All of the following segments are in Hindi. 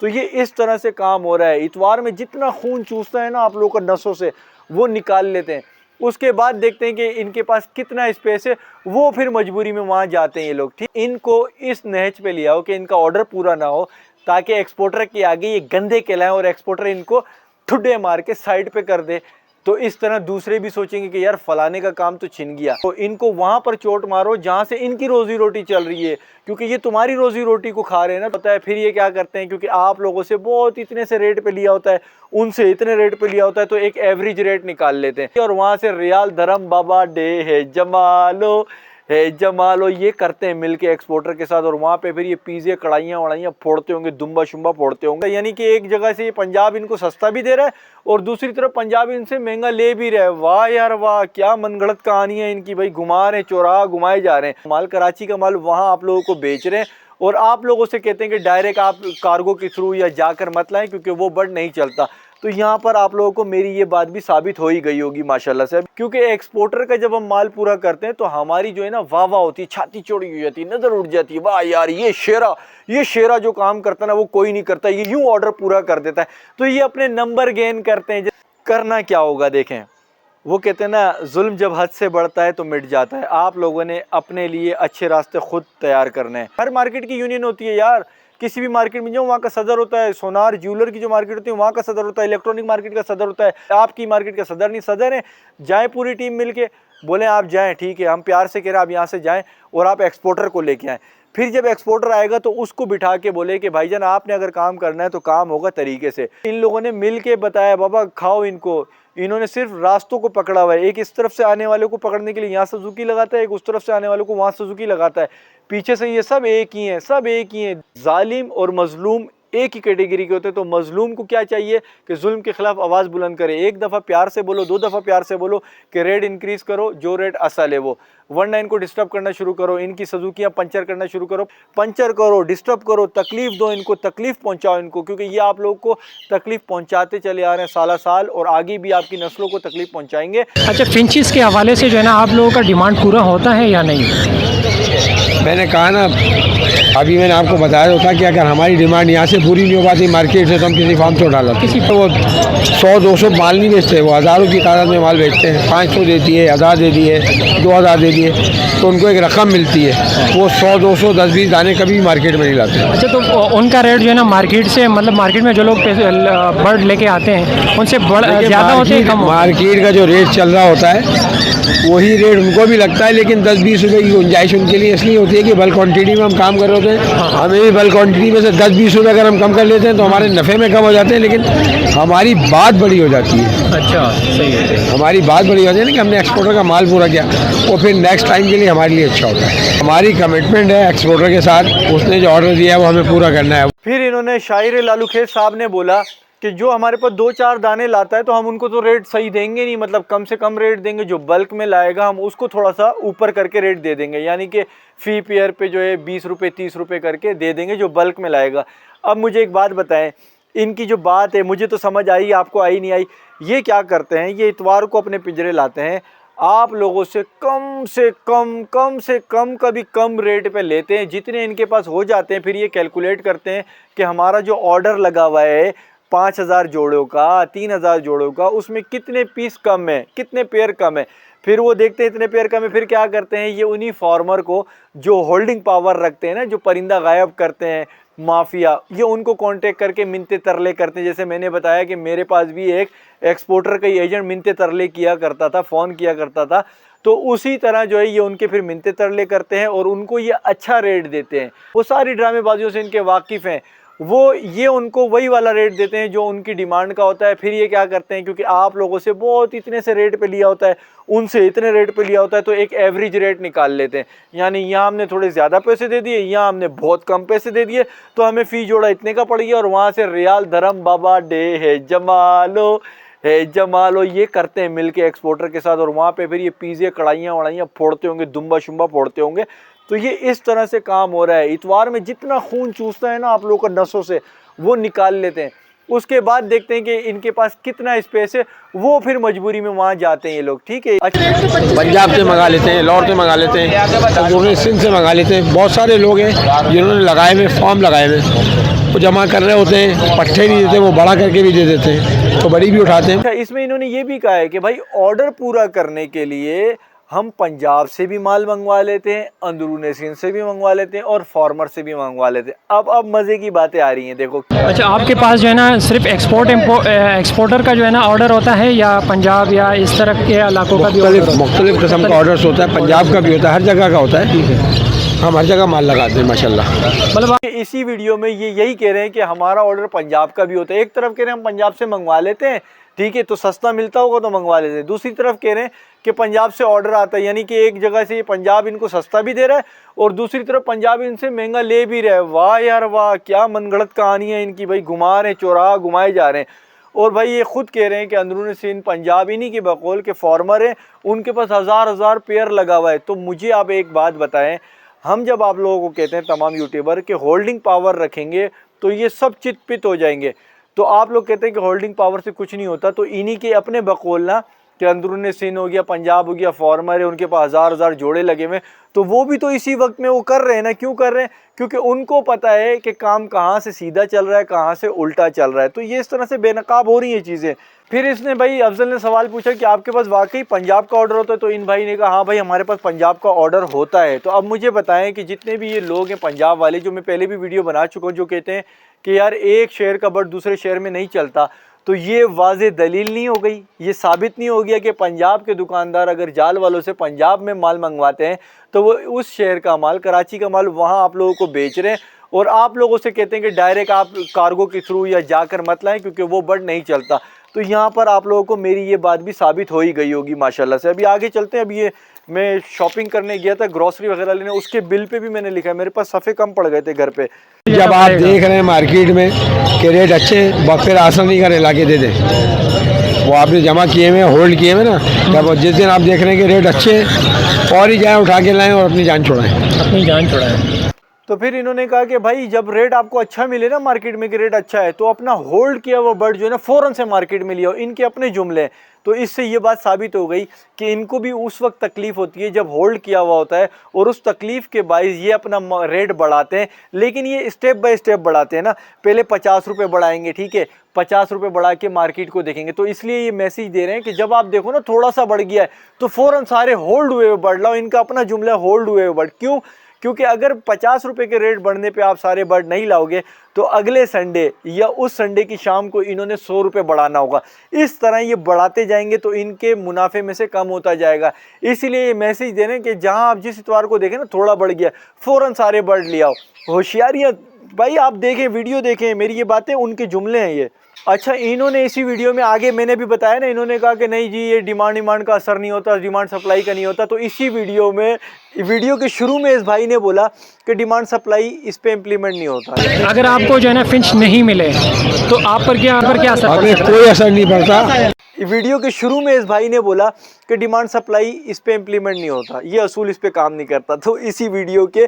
तो ये इस तरह से काम हो रहा है। इतवार में जितना खून चूसता है ना आप लोगों का नसों से, वो निकाल लेते हैं। उसके बाद देखते हैं कि इनके पास कितना स्पेस है, वो फिर मजबूरी में वहाँ जाते हैं ये लोग। ठीक, इनको इस नहज पे लिया हो कि इनका ऑर्डर पूरा ना हो, ताकि एक्सपोर्टर के आगे ये गंदे कहलाएं और एक्सपोर्टर इनको ठुड्डे मार के साइड पे कर दे। तो इस तरह दूसरे भी सोचेंगे कि यार फलाने का काम तो छिन गया, तो इनको वहां पर चोट मारो जहां से इनकी रोजी रोटी चल रही है, क्योंकि ये तुम्हारी रोजी रोटी को खा रहे हैं ना। पता है फिर ये क्या करते हैं, क्योंकि आप लोगों से बहुत इतने से रेट पे लिया होता है, उनसे इतने रेट पे लिया होता है, तो एक एवरेज रेट निकाल लेते हैं और वहां से रियाल धर्म बाबा डे है जमालो है जमालो ये करते हैं मिलके एक्सपोर्टर के साथ। और वहाँ पे फिर ये पिज़्ज़े कढ़ाइयाँ वढ़ाइयाँ फोड़ते होंगे, दुम्बा शुम्बा फोड़ते होंगे। यानी कि एक जगह से ये पंजाब इनको सस्ता भी दे रहा है और दूसरी तरफ पंजाब इनसे महंगा ले भी रहा है। वाह यार वाह, क्या मनगढ़ंत कहानी है इनकी भाई। घुमा रहे हैं, चौराहा घुमाए जा रहे हैं। माल कराची का माल वहाँ आप लोगों को बेच रहे हैं और आप लोगों से कहते हैं कि डायरेक्ट आप कार्गो के थ्रू या जाकर मत लाएं, क्योंकि वो बर्ड नहीं चलता। तो यहाँ पर आप लोगों को मेरी ये बात भी साबित हो ही गई होगी माशाल्लाह से, क्योंकि एक्सपोर्टर का जब हम माल पूरा करते हैं तो हमारी जो है ना वाह वाह होती है, छाती चौड़ी हो जाती है, नजर उठ जाती है, वाह यार ये शेरा जो काम करता है ना वो कोई नहीं करता, ये यूं ऑर्डर पूरा कर देता है। तो ये अपने नंबर गेन करते हैं। करना क्या होगा देखें, वो कहते हैं ना जुल्म जब हद से बढ़ता है तो मिट जाता है। आप लोगों ने अपने लिए अच्छे रास्ते खुद तैयार करने हैं। हर मार्केट की यूनियन होती है यार, किसी भी मार्केट में जाओ वहाँ का सदर होता है। सोनार ज्वेलर की जो मार्केट होती है वहाँ का सदर होता है, इलेक्ट्रॉनिक मार्केट का सदर होता है। आपकी मार्केट का सदर नहीं, सदर है। जाए पूरी टीम मिलके, बोले आप जाएं, ठीक है हम प्यार से कह रहे हैं आप यहाँ से जाएं और आप एक्सपोर्टर को लेके आएँ। फिर जब एक्सपोर्टर आएगा तो उसको बिठा के बोले कि भाईजान आपने अगर काम करना है तो काम होगा तरीके से। इन लोगों ने मिल के बताया बाबा खाओ इनको। इन्होंने सिर्फ रास्तों को पकड़ा हुआ है, एक इस तरफ से आने वाले को पकड़ने के लिए यहाँ सुजुकी लगाता है, एक उस तरफ से आने वाले को वहाँ सुजुकी लगाता है। पीछे से ये सब एक ही हैं, सब एक ही हैं। जालिम और मजलूम एक ही कैटेगरी के होते हैं। तो मजलूम को क्या चाहिए कि जुल्म के खिलाफ आवाज़ बुलंद करे। एक दफ़ा प्यार से बोलो, दो दफ़ा प्यार से बोलो कि रेट इंक्रीज़ करो, जो रेट असल है वो, वरना इनको डिस्टर्ब करना शुरू करो। इनकी सुजुकियाँ पंचर करना शुरू करो, पंचर करो, डिस्टर्ब करो, तकलीफ़ दो इनको, तकलीफ़ पहुँचाओ इनको, क्योंकि ये आप लोग को तकलीफ़ पहुँचाते चले आ रहे हैं साला साल, और आगे भी आपकी नस्लों को तकलीफ़ पहुँचाएंगे। अच्छा, फिंचिस के हवाले से जो है ना आप लोगों का डिमांड पूरा होता है या नहीं? मैंने कहा ना, अभी मैंने आपको बताया तो था कि अगर हमारी डिमांड यहाँ से पूरी नहीं हो पाती मार्केट से तो हम किसी फार्म से उठा लेते। किसी वो 100-200 माल नहीं बेचते, वो हज़ारों की तादाद में माल बेचते हैं। 500 देती है, 1000 दे दिए, 2000 दे दिए, तो उनको एक रकम मिलती है। वो 100-200 10-20 दाने कभी मार्केट में नहीं लाते। अच्छा, तो उनका रेट जो है ना मार्केट से, मतलब मार्केट में जो लोग बर्ड लेके आते हैं उनसे ज़्यादा होते हैं कम? मार्केट का जो रेट चल रहा होता है वही रेट उनको भी लगता है, लेकिन 10-20 रुपये की गुंजाइश उनके लिए इसलिए होती है कि बल्क क्वांटिटी में हम काम कर रहे होते हैं। हमें भी बल्क क्वांटिटी में से 10-20 रुपये अगर हम कम कर लेते हैं तो हमारे नफ़े में कम हो जाते हैं, लेकिन हमारी बात बड़ी हो जाती है। अच्छा, सही है। हमारी बात बड़ी हो जाती है ना कि हमने एक्सपोर्टर का माल पूरा किया, वो फिर नेक्स्ट टाइम के लिए हमारे लिए अच्छा होता है। हमारी कमिटमेंट है एक्सपोर्टर के साथ, उसने जो ऑर्डर दिया है वो हमें पूरा करना है। फिर इन्होंने शायर लालूखेज साहब ने बोला कि जो हमारे पास 2-4 दाने लाता है तो हम उनको तो रेट सही देंगे नहीं, मतलब कम से कम रेट देंगे। जो बल्क में लाएगा हम उसको थोड़ा सा ऊपर करके रेट दे देंगे, यानी कि फ़ी पेयर पे जो है 20 रुपये 30 रुपये करके दे देंगे जो बल्क में लाएगा। अब मुझे एक बात बताएं, इनकी जो बात है मुझे तो समझ आई, आपको आई नहीं आई। ये क्या करते हैं, ये इतवार को अपने पिंजरे लाते हैं, आप लोगों से कम से कम कभी कम रेट पे लेते हैं, जितने इनके पास हो जाते हैं। फिर ये कैलकुलेट करते हैं कि हमारा जो ऑर्डर लगा हुआ है 5000 जोड़ों का, 3000 जोड़ों का, उसमें कितने पीस कम है, कितने पेयर कम है। फिर वो देखते हैं इतने पेयर कम है, फिर क्या करते हैं ये उन्हीं फार्मर को जो होल्डिंग पावर रखते हैं ना, जो परिंदा गायब करते हैं माफिया, ये उनको कांटेक्ट करके मिन्नते तरले करते हैं। जैसे मैंने बताया कि मेरे पास भी एक एक्सपोर्टर का एजेंट मिन्नते तरले किया करता था, फ़ोन किया करता था। तो उसी तरह जो है ये उनके फिर मिन्नते तरले करते हैं और उनको ये अच्छा रेट देते हैं। वो सारी ड्रामेबाजियों से इनके वाकिफ़ हैं, वो ये उनको वही वाला रेट देते हैं जो उनकी डिमांड का होता है। फिर ये क्या करते हैं, क्योंकि आप लोगों से बहुत इतने से रेट पे लिया होता है, उनसे इतने रेट पे लिया होता है, तो एक एवरेज रेट निकाल लेते हैं। यानी यहाँ हमने थोड़े ज़्यादा पैसे दे दिए, यहाँ हमने बहुत कम पैसे दे दिए, तो हमें फ़ी जोड़ा इतने का पड़ गया। और वहाँ से रियाल धर्म बाबा डे है जमालो ये करते हैं मिल के एक्सपोर्टर के साथ। और वहाँ पर फिर ये पिज़्ज़े कढ़ाइयाँ वढ़ाइयाँ फोड़ते होंगे, दुम्बा शुम्बा फोड़ते होंगे। तो ये इस तरह से काम हो रहा है। इतवार में जितना खून चूसता है ना आप लोगों का नसों से, वो निकाल लेते हैं। उसके बाद देखते हैं कि इनके पास कितना स्पेस है, वो फिर मजबूरी में वहाँ जाते हैं ये लोग। ठीक है, पंजाब से मंगा लेते हैं, लाहौर से मंगा लेते हैं, सिंध से मंगा लेते हैं। बहुत सारे लोग हैं जिन्होंने लगाए हुए फॉर्म लगाए हुए, वो जमा कर रहे होते हैं, पट्टे नहीं देते, वो बड़ा करके भी दे देते हैं, तो बड़ी भी उठाते हैं। अच्छा, इसमें इन्होंने ये भी कहा है कि भाई ऑर्डर पूरा करने के लिए हम पंजाब से भी माल मंगवा लेते हैं, अंदरूनी सिंध से भी मंगवा लेते हैं और फार्मर से भी मंगवा लेते हैं। अब मज़े की बातें आ रही हैं, देखो। अच्छा, आपके पास जो है ना सिर्फ एक्सपोर्टर का जो है ना ऑर्डर होता है, या पंजाब या इस तरह के इलाकों का भी ऑर्डर? मुख्तलिफ किस्म का ऑर्डर्स होता है, पंजाब का भी होता है, हर जगह का होता है। हम हर जगह माल लगाते हैं माशाल्लाह। मतलब इसी वीडियो में ये यही कह रहे हैं कि हमारा ऑर्डर पंजाब का भी होता है। एक तरफ कह रहे हैं हम पंजाब से मंगवा लेते हैं, ठीक है, तो सस्ता मिलता होगा तो मंगवा लेते हैं। दूसरी तरफ कह रहे हैं कि पंजाब से ऑर्डर आता है, यानी कि एक जगह से पंजाब इनको सस्ता भी दे रहा है और दूसरी तरफ पंजाब इनसे महंगा ले भी रहा है। वाह यार वाह, क्या मनगढ़ंत कहानी है इनकी भाई। घुमा रहे हैं, चौराहा घुमाए जा रहे हैं। और भाई ये खुद कह रहे हैं कि अंदरूनी सिंध पंजाब इन्हीं के बकौल के फार्मर हैं, उनके पास हज़ार पेयर लगा हुआ है। तो मुझे आप एक बात बताएं, हम जब आप लोगों को कहते हैं तमाम यूट्यूबर के होल्डिंग पावर रखेंगे तो ये सब चित-पित हो जाएंगे, तो आप लोग कहते हैं कि होल्डिंग पावर से कुछ नहीं होता, तो इन्हीं के अपने बकौल ना कि अंदरूनी सिंध हो गया, पंजाब हो गया, फार्मर है, उनके पास हज़ार जोड़े लगे हुए, तो वो भी तो इसी वक्त में वो कर रहे हैं ना। क्यों कर रहे हैं? क्योंकि उनको पता है कि काम कहाँ से सीधा चल रहा है, कहाँ से उल्टा चल रहा है। तो ये इस तरह से बेनकाब हो रही हैं चीज़ें। फिर इसने भाई अफजल ने सवाल पूछा कि आपके पास वाकई पंजाब का ऑर्डर होता है? तो इन भाई ने कहा हाँ भाई हमारे पास पंजाब का ऑर्डर होता है। तो अब मुझे बताएं कि जितने भी ये लोग हैं पंजाब वाले, जो मैं पहले भी वीडियो बना चुका हूँ, जो कहते हैं कि यार एक शहर का बट दूसरे शहर में नहीं चलता, तो ये वाज़े दलील नहीं हो गई, ये साबित नहीं हो गया कि पंजाब के दुकानदार अगर जाल वालों से पंजाब में माल मंगवाते हैं तो वो उस शहर का माल, कराची का माल वहाँ आप लोगों को बेच रहे हैं और आप लोगों से कहते हैं कि डायरेक्ट आप कार्गो के थ्रू या जाकर मत लाएं क्योंकि वो बट नहीं चलता। तो यहाँ पर आप लोगों को मेरी ये बात भी साबित हो ही गई होगी माशाल्लाह से। अभी आगे चलते हैं। अभी ये मैं शॉपिंग करने गया था ग्रॉसरी वगैरह लेने, उसके बिल पे भी मैंने लिखा है, मेरे पास सफ़े कम पड़ गए थे घर पे। जब आप देख रहे हैं मार्केट में कि रेट अच्छे, फिर आसानी का ला के दे दें, वो आपने जमा किए हुए, होल्ड किए हुए ना, जब जिस दिन आप देख रहे हैं कि रेट अच्छे, और ही जाएँ उठा के लाएँ और अपनी जान छुड़ाएँ। तो फिर इन्होंने कहा कि भाई जब रेट आपको अच्छा मिले ना मार्केट में कि रेट अच्छा है, तो अपना होल्ड किया हुआ बर्ड जो है ना फ़ौरन से मार्केट में लिया हो। इनके अपने जुमले हैं। तो इससे ये बात साबित हो गई कि इनको भी उस वक्त तकलीफ़ होती है जब होल्ड किया हुआ होता है, और उस तकलीफ़ के बाइस ये अपना रेट बढ़ाते हैं। लेकिन ये स्टेप बाय स्टेप बढ़ाते हैं ना, पहले 50 रुपये बढ़ाएंगे, ठीक है, 50 रुपये बढ़ा के मार्केट को देखेंगे। तो इसलिए ये मैसेज दे रहे हैं कि जब आप देखो ना थोड़ा सा बढ़ गया है तो फ़ौरन सारे होल्ड हुए हुए बढ़ लाओ। इनका अपना जुमला होल्ड हुए हुए बढ़। क्यों? क्योंकि अगर 50 रुपये के रेट बढ़ने पे आप सारे बर्ड नहीं लाओगे तो अगले संडे या उस संडे की शाम को इन्होंने 100 रुपये बढ़ाना होगा। इस तरह ये बढ़ाते जाएंगे तो इनके मुनाफे में से कम होता जाएगा। इसीलिए ये मैसेज दे रहे हैं कि जहां आप जिस इतवार को देखें ना थोड़ा बढ़ गया, फ़ौरन सारे बर्ड ले आओ। होशियारियाँ भाई, आप देखें, वीडियो देखें, मेरी ये बातें उनके जुमले हैं ये। अच्छा, इन्होंने इसी वीडियो में आगे मैंने भी बताया ना, इन्होंने कहा कि नहीं जी ये डिमांड का असर नहीं होता, डिमांड सप्लाई का नहीं होता। तो इसी वीडियो में, वीडियो के शुरू में इस भाई ने बोला कि डिमांड सप्लाई इस पे इम्प्लीमेंट नहीं होता। अगर आपको जो है ना फिंच नहीं मिले तो आप पर क्या असर हमें कोई असर नहीं पड़ता। वीडियो के शुरू में इस भाई ने बोला कि डिमांड सप्लाई इस पे इम्प्लीमेंट नहीं होता, ये असूल इस पे काम नहीं करता। तो इसी वीडियो के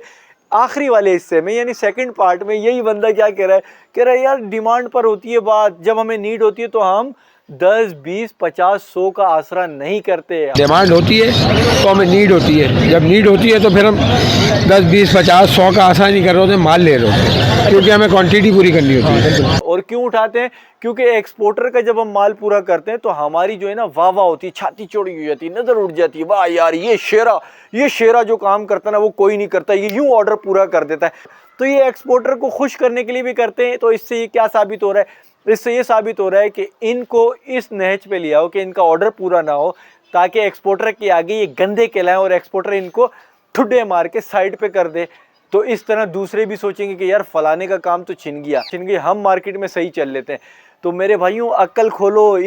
आखिरी वाले हिस्से में यानी सेकंड पार्ट में यही बंदा क्या कह रहा है यार डिमांड पर होती है बात, जब हमें नीड होती है तो हम 10, 20, 50, 100 का आसरा नहीं करते। डिमांड होती है तो हमें नीड होती है, जब नीड होती है तो फिर हम 10, 20, 50, 100 का आसरा नहीं कर रहे होते, माल ले रहे होते, क्योंकि हमें क्वांटिटी पूरी करनी होती है। और क्यों उठाते हैं? क्योंकि एक्सपोर्टर का जब हम माल पूरा करते हैं तो हमारी जो है ना वाह वाह होती है, छाती चौड़ी हो जाती है, नज़र उठ जाती है, वाह यार ये शेरा जो काम करता है ना वो कोई नहीं करता, ये यूँ ऑर्डर पूरा कर देता है। तो ये एक्सपोर्टर को खुश करने के लिए भी करते हैं। तो इससे ये क्या साबित हो रहा है? इससे ये साबित हो रहा है कि इनको इस नहज पे लिया हो कि इनका ऑर्डर पूरा ना हो, ताकि एक्सपोर्टर के आगे ये गंदे कहलाएं और एक्सपोर्टर इनको ठुड्डे मार के साइड पे कर दे। तो इस तरह दूसरे भी सोचेंगे कि यार फलाने का काम तो छिन गया, हम मार्केट में सही चल लेते हैं। तो मेरे भाइयों अक्ल खोलो,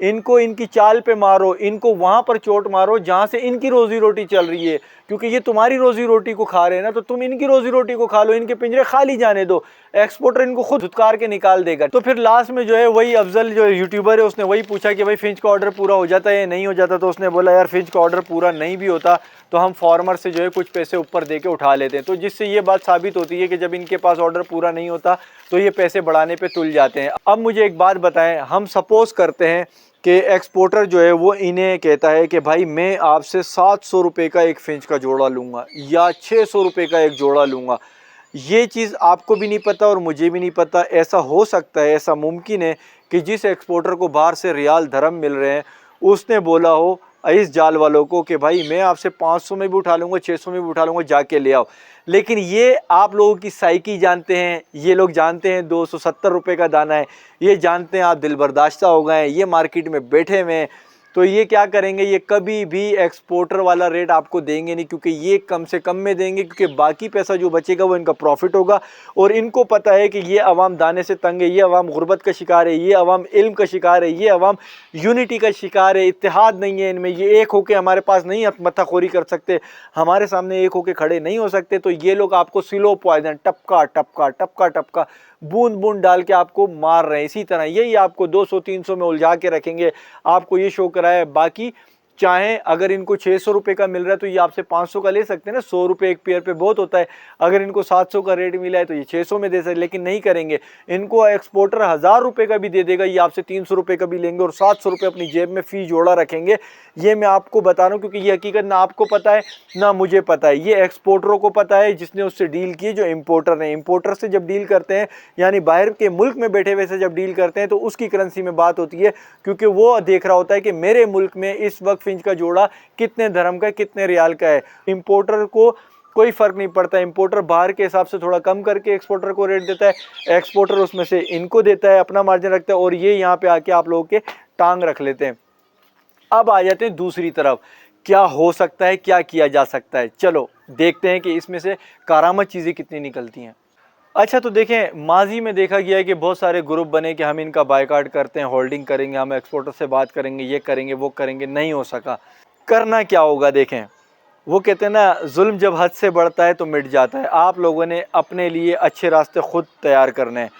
इनको इनकी चाल पे मारो, इनको वहाँ पर चोट मारो जहाँ से इनकी रोज़ी रोटी चल रही है, क्योंकि ये तुम्हारी रोज़ी रोटी को खा रहे हैं ना, तो तुम इनकी रोज़ी रोटी को खा लो, इनके पिंजरे खाली जाने दो, एक्सपोर्टर इनको खुद धुतकार के निकाल देगा। तो फिर लास्ट में जो है वही अफजल जो यूट्यूबर है उसने वही पूछा कि भाई फिंच का ऑर्डर पूरा हो जाता है या नहीं हो जाता। तो उसने बोला यार फिंच का ऑर्डर पूरा नहीं भी होता तो हम फार्मर से जो है कुछ पैसे ऊपर दे के उठा लेते हैं। तो जिससे ये बात साबित होती है कि जब इनके पास ऑर्डर पूरा नहीं होता तो ये पैसे बढ़ाने पे तुल जाते हैं। अब मुझे एक बात बताएं, हम सपोज़ करते हैं कि एक्सपोर्टर जो है वो इन्हें कहता है कि भाई मैं आपसे 700 रुपये का एक फिंच का जोड़ा लूँगा या 600 रुपये का एक जोड़ा लूँगा, ये चीज़ आपको भी नहीं पता और मुझे भी नहीं पता। ऐसा हो सकता है, ऐसा मुमकिन है कि जिस एक्सपोर्टर को बाहर से रियाल धर्म मिल रहे हैं उसने बोला हो इस जाल वालों को कि भाई मैं आपसे 500 में भी उठा लूँगा, 600 में भी उठा लूँगा, जाके ले आओ। लेकिन ये आप लोगों की साइकी जानते हैं, ये लोग जानते हैं 270 रुपये का दाना है, ये जानते हैं आप दिल बर्दाश्ता हो गए हैं, ये मार्केट में बैठे हुए हैं। तो ये क्या करेंगे, ये कभी भी एक्सपोर्टर वाला रेट आपको देंगे नहीं, क्योंकि ये कम से कम में देंगे, क्योंकि बाकी पैसा जो बचेगा वो इनका प्रॉफिट होगा। और इनको पता है कि ये अवाम दाने से तंग है, ये अवाम गुर्बत का शिकार है, ये अवाम इल्म का शिकार है, ये अवाम यूनिटी का शिकार है, इत्तेहाद नहीं है इनमें, ये एक होके हमारे पास नहीं मत्थाखोरी कर सकते, हमारे सामने एक होके खड़े नहीं हो सकते। तो ये लोग आपको स्लो पॉइजन, टपका टपका टपका टपका, बूंद बूंद डाल के आपको मार रहे हैं। इसी तरह यही आपको 200-300 में उलझा के रखेंगे, आपको ये शो कराए। बाकी चाहे अगर इनको 600 रुपये का मिल रहा है तो ये आपसे 500 का ले सकते हैं ना, 100 रुपये एक पेयर पे बहुत होता है। अगर इनको 700 का रेट मिला है तो ये 600 में दे सकते, लेकिन नहीं करेंगे। इनको एक्सपोर्टर 1000 रुपये का भी दे देगा, ये आपसे 300 रुपये का भी लेंगे और 700 रुपये अपनी जेब में फी जोड़ा रखेंगे। ये मैं आपको बता रहा हूँ, क्योंकि ये हकीकत ना आपको पता है ना मुझे पता है, ये एक्सपोर्टरों को पता है जिसने उससे डील की, जो इम्पोर्टर है। इम्पोर्टर से जब डील करते हैं, यानी बाहर के मुल्क में बैठे हुए से जब डील करते हैं, तो उसकी करेंसी में बात होती है, क्योंकि वो देख रहा होता है कि मेरे मुल्क में इस वक्त फिंच का जोड़ा कितने धर्म का, कितने रियाल का है। इम्पोर्टर को कोई फर्क नहीं पड़ता, इंपोर्टर बाहर के हिसाब से थोड़ा कम करके एक्सपोर्टर को रेट देता है, एक्सपोर्टर उसमें से इनको देता है, अपना मार्जिन रखता है, और ये यहाँ पे आके आप लोगों के टांग रख लेते हैं। अब आ जाते हैं दूसरी तरफ, क्या हो सकता है, क्या किया जा सकता है। चलो देखते हैं कि इसमें से कारामत चीज़ें कितनी निकलती हैं। अच्छा, तो देखें, माजी में देखा गया है कि बहुत सारे ग्रुप बने कि हम इनका बायकॉट करते हैं, होल्डिंग करेंगे, हम एक्सपोर्टर से बात करेंगे, ये करेंगे, वो करेंगे, नहीं हो सका। करना क्या होगा, देखें, वो कहते हैं ना, जुल्म जब हद से बढ़ता है तो मिट जाता है। आप लोगों ने अपने लिए अच्छे रास्ते खुद तैयार करने हैं।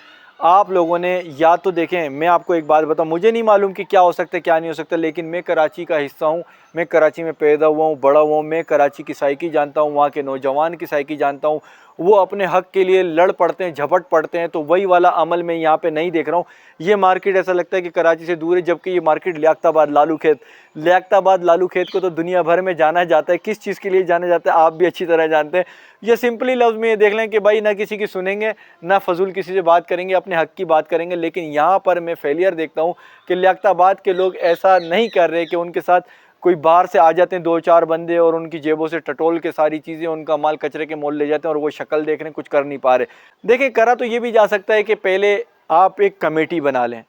आप लोगों ने या तो देखें, मैं आपको एक बात बताऊं, मुझे नहीं मालूम कि क्या हो सकता है क्या नहीं हो सकता, लेकिन मैं कराची का हिस्सा हूं, मैं कराची में पैदा हुआ हूं, बड़ा हुआ हूं, मैं कराची की साइकी जानता हूं, वहाँ के नौजवान की साइकी जानता हूं। वो अपने हक के लिए लड़ पड़ते हैं, झपट पड़ते हैं, तो वही वाला अमल मैं यहाँ पे नहीं देख रहा हूँ। ये मार्केट ऐसा लगता है कि कराची से दूर है, जबकि ये मार्केट लियाकताबाद लालू खेत को तो दुनिया भर में जाना जाता है। किस चीज़ के लिए जाना जाता है आप भी अच्छी तरह जानते हैं। ये सिंपली लफ्ज़ में ये देख लें कि भाई ना किसी की सुनेंगे, ना फजूल किसी से बात करेंगे, अपने हक की बात करेंगे। लेकिन यहाँ पर मैं फेलियर देखता हूँ कि लियाकताबाद के लोग ऐसा नहीं कर रहे कि उनके साथ कोई बाहर से आ जाते हैं 2-4 बंदे और उनकी जेबों से टटोल के सारी चीज़ें, उनका माल कचरे के मोल ले जाते हैं और वो शक्ल देख रहे हैं, कुछ कर नहीं पा रहे। देखिए, करा तो ये भी जा सकता है कि पहले आप एक कमेटी बना लें।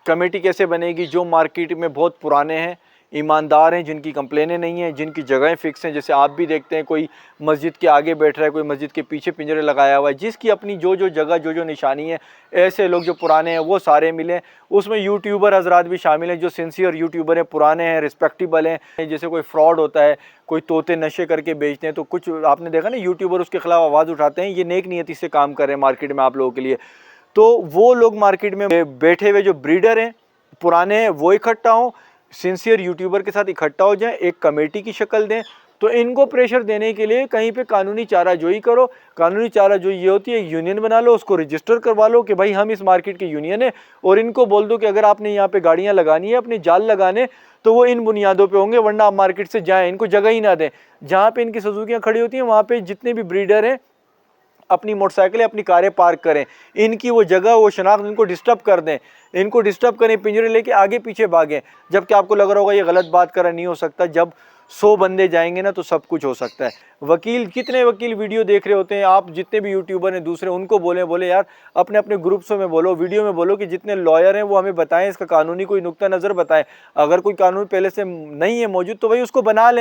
कमेटी कैसे बनेगी? जो मार्केट में बहुत पुराने हैं, ईमानदार हैं, जिनकी कंप्लेनें नहीं हैं, जिनकी जगहें फ़िक्स हैं। जैसे आप भी देखते हैं, कोई मस्जिद के आगे बैठ रहा है, कोई मस्जिद के पीछे पिंजरे लगाया हुआ है, जिसकी अपनी जो जो जगह, जो जो निशानी है, ऐसे लोग जो पुराने हैं वो सारे मिलें। उसमें यूट्यूबर हजरात भी शामिल हैं, जो सिंसियर यूट्यूबर हैं, पुराने हैं, रिस्पेक्टेबल हैं। जैसे कोई फ्रॉड होता है, कोई तोते नशे करके बेचते हैं, तो कुछ आपने देखा ना, यूट्यूबर उसके खिलाफ आवाज़ उठाते हैं, ये नेक नियति से काम कर रहे हैं मार्केट में आप लोगों के लिए। तो वो लोग मार्केट में बैठे हुए जो ब्रीडर हैं, पुराने हैं, वो इकट्ठा हों, सिंसियर यूट्यूबर के साथ इकट्ठा हो जाएं, एक कमेटी की शक्ल दें। तो इनको प्रेशर देने के लिए कहीं पे कानूनी चाराजोई करो। कानूनी चाराजोई ये होती है, यूनियन बना लो, उसको रजिस्टर करवा लो कि भाई हम इस मार्केट की यूनियन है, और इनको बोल दो कि अगर आपने यहाँ पे गाड़ियाँ लगानी है, अपने जाल लगाने, तो वो इन बुनियादों पे होंगे, वरना आप मार्केट से जाएँ, इनको जगह ही ना दें। जहाँ पे इनकी सुजुकियाँ खड़ी होती हैं, वहाँ पे जितने भी ब्रीडर हैं अपनी मोटरसाइकिलें, अपनी कारें पार्क करें। इनकी वो जगह, वो शनाख्त, इनको डिस्टर्ब कर दें, इनको डिस्टर्ब करें, पिंजरे लेके आगे पीछे भागें। जबकि आपको लग रहा होगा ये गलत बात कर रहा, नहीं हो सकता। जब 100 बंदे जाएंगे ना तो सब कुछ हो सकता है। वकील, कितने वकील वीडियो देख रहे होते हैं, आप जितने भी यूट्यूबर हैं दूसरे, उनको बोले यार, अपने अपने ग्रुप्सों में बोलो, वीडियो में बोलो कि जितने लॉयर हैं वो हमें बताएं, इसका कानूनी कोई नुक्ता नज़र बताएं। अगर कोई कानून पहले से नहीं है मौजूद तो भाई उसको बना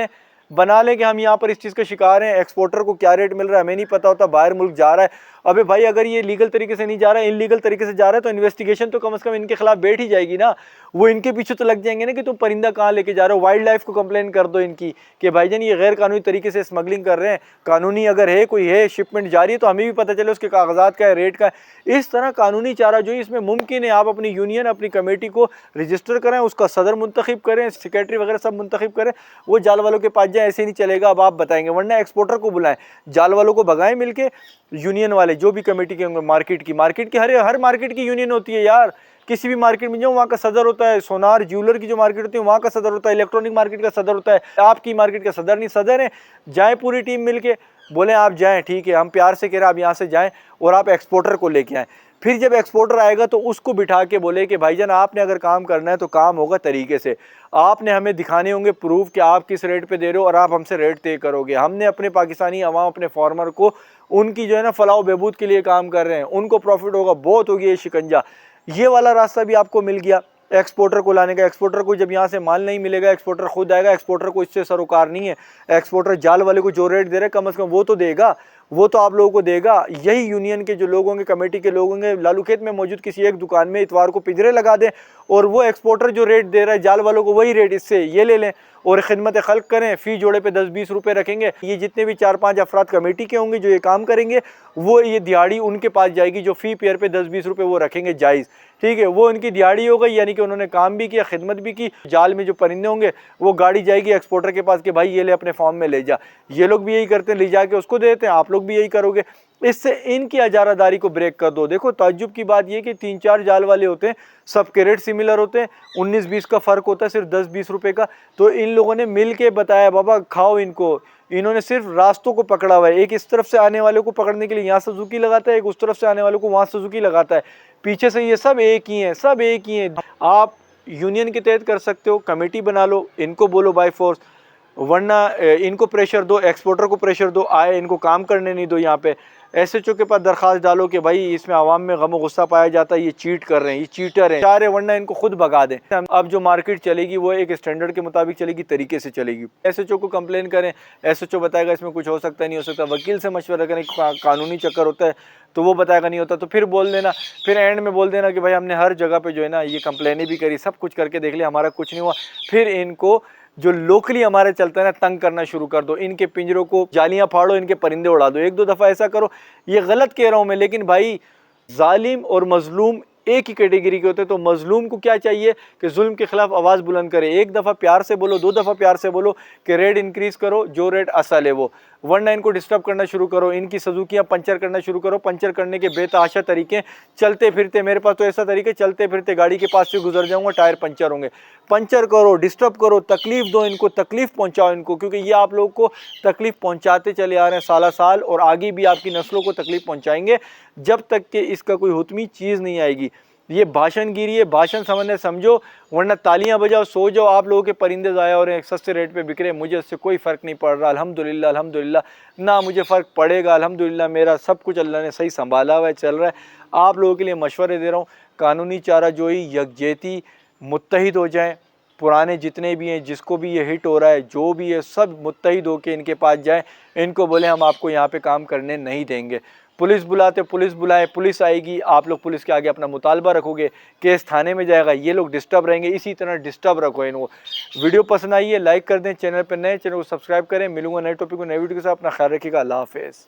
लें कि हम यहाँ पर इस चीज़ के शिकार हैं, एक्सपोर्टर को क्या रेट मिल रहा है हमें नहीं पता होता, बाहर मुल्क जा रहा है। अबे भाई, अगर ये लीगल तरीके से नहीं जा रहा है, इलीगल तरीके से जा रहा है, तो इन्वेस्टिगेशन तो कम से कम इनके खिलाफ बैठ ही जाएगी ना। वो इनके पीछे तो लग जाएंगे ना कि तुम परिंदा कहाँ लेके जा रहे हो। वाइल्ड लाइफ को कंप्लेन कर दो इनकी कि भाईजान ये गैर कानूनी तरीके से स्मगलिंग कर रहे हैं। कानूनी अगर है, कोई है, शिपमेंट जारी है, तो हमें भी पता चले उसके कागजात का है, रेट का है। इस तरह कानूनी चारा जो इसमें मुमकिन है। आप अपनी यूनियन, अपनी कमेटी को रजिस्टर करें, उसका सदर मुंतखब करें, सेक्रेटरी वगैरह सब मुंतखब करें, वो जाल वालों के पास जाए। ऐसे नहीं चलेगा, अब आप बताएंगे, वरना एक्सपोर्टर को बुलाएं, जाल वालों को भगाएं मिलके। यूनियन वाले जो भी कमेटी के मार्केट की हर मार्केट की यूनियन होती है यार। किसी भी मार्केट में जाओ, वहाँ का सदर होता है। सोनार ज्वेलर की जो मार्केट होती है, वहाँ का सदर होता है। इलेक्ट्रॉनिक मार्केट का सदर होता है। आपकी मार्केट का सदर नहीं, सदर है। जाए पूरी टीम मिलके, बोले आप जाएं, ठीक है, हम प्यार से कह रहे हैं आप यहाँ से जाएं और आप एक्सपोर्टर को लेके आएँ। फिर जब एक्सपोर्टर आएगा तो उसको बिठा के बोले कि भाईजान आपने अगर काम करना है तो काम होगा तरीके से, आपने हमें दिखाने होंगे प्रूफ कि आप किस रेट पे दे रहे हो और आप हमसे रेट तय करोगे। हमने अपने पाकिस्तानी अवाम, अपने फार्मर को उनकी जो है ना फलाह बहबूद के लिए काम कर रहे हैं, उनको प्रॉफिट होगा, बहुत होगी ये शिकंजा। ये वाला रास्ता भी आपको मिल गया एक्सपोर्टर को लाने का। एक्सपोर्टर को जब यहाँ से माल नहीं मिलेगा, एक्सपोर्टर खुद आएगा। एक्सपोर्टर को इससे सरोकार नहीं है, एक्सपोर्टर जाल वाले को जो रेट दे रहे हैं कम से कम वो तो देगा, वो तो आप लोगों को देगा। यही यूनियन के जो लोग होंगे, कमेटी के लोग होंगे, लालूखेत में मौजूद किसी एक दुकान में इतवार को पिंजरे लगा दें और वो एक्सपोर्टर जो रेट दे रहा है जाल वालों को वही रेट इससे ये ले लें और खिदमत खल्क करें। फ़ी जोड़े पे 10-20 रुपये रखेंगे। ये जितने भी 4-5 अफराद कमेटी के होंगे जो ये काम करेंगे, वो ये दिहाड़ी उनके पास जाएगी जो फ़ी पेयर पे 10-20 रुपये वो रखेंगे जायज़, ठीक है। वो उनकी दिहाड़ी हो गई, यानी कि उन्होंने काम भी किया, खिदमत भी की। जाल में जो परिंदे होंगे वो गाड़ी जाएगी एक्सपोर्टर के पास कि भाई ये ले अपने फार्म में ले जा। ये लोग भी यही करते हैं, ले जाके उसको देते हैं, आप लोग भी यही करोगे। इससे इनकी अजारादारी को ब्रेक कर दो। देखो ताज्जुब की बात ये कि 3-4 जाल वाले होते हैं, सबके रेट सिमिलर होते हैं, 19-20 का फ़र्क होता है, सिर्फ 10-20 रुपये का। तो इन लोगों ने मिल के बताया बाबा खाओ इनको। इन्होंने सिर्फ रास्तों को पकड़ा हुआ है, एक इस तरफ से आने वाले को पकड़ने के लिए यहाँ सुजुकी लगाता है, एक उस तरफ से आने वाले को वहाँ सुजुकी लगाता है, पीछे से ये सब एक ही हैं, सब एक ही हैं। आप यूनियन के तहत कर सकते हो, कमेटी बना लो, इनको बोलो बाय फोर्स, वरना इनको प्रेशर दो, एक्सपोर्टर को प्रेशर दो, आए इनको काम करने नहीं दो। यहाँ पे SHO के पास दरख्वास्त डालो कि भाई इसमें आवाम में गम गुस्सा पाया जाता है, ये चीट कर रहे हैं, ये चीटर हैं, चार है, वरना इनको खुद भगा दें। अब जो मार्केट चलेगी वो एक स्टैंडर्ड के मुताबिक चलेगी, तरीके से चलेगी। SHO को कंप्लेन करें, SHO बताएगा इसमें कुछ हो सकता है, नहीं हो सकता। वकील से मशवरा करें, कानूनी चक्कर होता है तो वो बताएगा नहीं होता, तो फिर बोल देना, फिर एंड में बोल देना कि भाई हमने हर जगह पे जो है ना ये कंप्लेनें भी करी, सब कुछ करके देख लिया, हमारा कुछ नहीं हुआ। फिर इनको जो लोकली हमारे चलता है ना तंग करना शुरू कर दो, इनके पिंजरों को जालियां फाड़ो, इनके परिंदे उड़ा दो। 1-2 दफ़ा ऐसा करो। ये गलत कह रहा हूँ मैं, लेकिन भाई जालिम और मजलूम एक ही कैटेगरी के होते हैं। तो मजलूम को क्या चाहिए कि जुल्म के खिलाफ आवाज़ बुलंद करे। 1 दफ़ा प्यार से बोलो, 2 दफ़ा प्यार से बोलो कि रेट इंक्रीज़ करो, जो रेट असल है वो, वरना इनको डिस्टर्ब करना शुरू करो। इनकी सुजुकियाँ पंचर करना शुरू करो। पंचर करने के बेतहाशा तरीके, चलते फिरते, मेरे पास तो ऐसा तरीके, चलते फिरते गाड़ी के पास से गुजर जाऊँगा, टायर पंचर होंगे। पंचर करो, डिस्टर्ब करो, तकलीफ़ दो इनको, तकलीफ़ पहुँचाओ इनको, क्योंकि ये आप लोग को तकलीफ़ पहुँचाते चले आ रहे हैं साला साल, और आगे भी आपकी नस्लों को तकलीफ़ पहुँचाएंगे जब तक कि इसका कोई हुतमी चीज़ नहीं आएगी। ये भाषणगिरी है, भाषण समझने समझो, वरना तालियां बजाओ, सो जाओ। आप लोगों के परिंदे ज़ाया हो रहे हैं, सस्ते रेट पे बिक रहे हैं, मुझे इससे कोई फ़र्क नहीं पड़ रहा। अल्हम्दुलिल्लाह, अल्हम्दुलिल्लाह, ना मुझे फ़र्क पड़ेगा। अल्हम्दुलिल्लाह मेरा सब कुछ अल्लाह ने सही संभाला हुआ है, चल रहा है। आप लोगों के लिए मशवरे दे रहा हूँ, कानूनी चाराजोई, यकजहती, मुत्तहिद हो जाएँ। पुराने जितने भी हैं, जिसको भी ये हिट हो रहा है, जो भी है, सब मुत्तहिद होकर इनके पास जाएँ, इनको बोले हम आपको यहाँ पर काम करने नहीं देंगे। पुलिस बुलाते, पुलिस बुलाएं, पुलिस आएगी, आप लोग पुलिस के आगे अपना मुतालबा रखोगे, केस थाने में जाएगा, ये लोग डिस्टर्ब रहेंगे। इसी तरह डिस्टर्ब रखो इनको। वीडियो पसंद आई है लाइक कर दें, चैनल पर नए, चैनल को सब्सक्राइब करें। मिलूंगा नए टॉपिक को, नए वीडियो के साथ। अपना ख्याल रखिएगा। अल्लाह हाफ़िज़।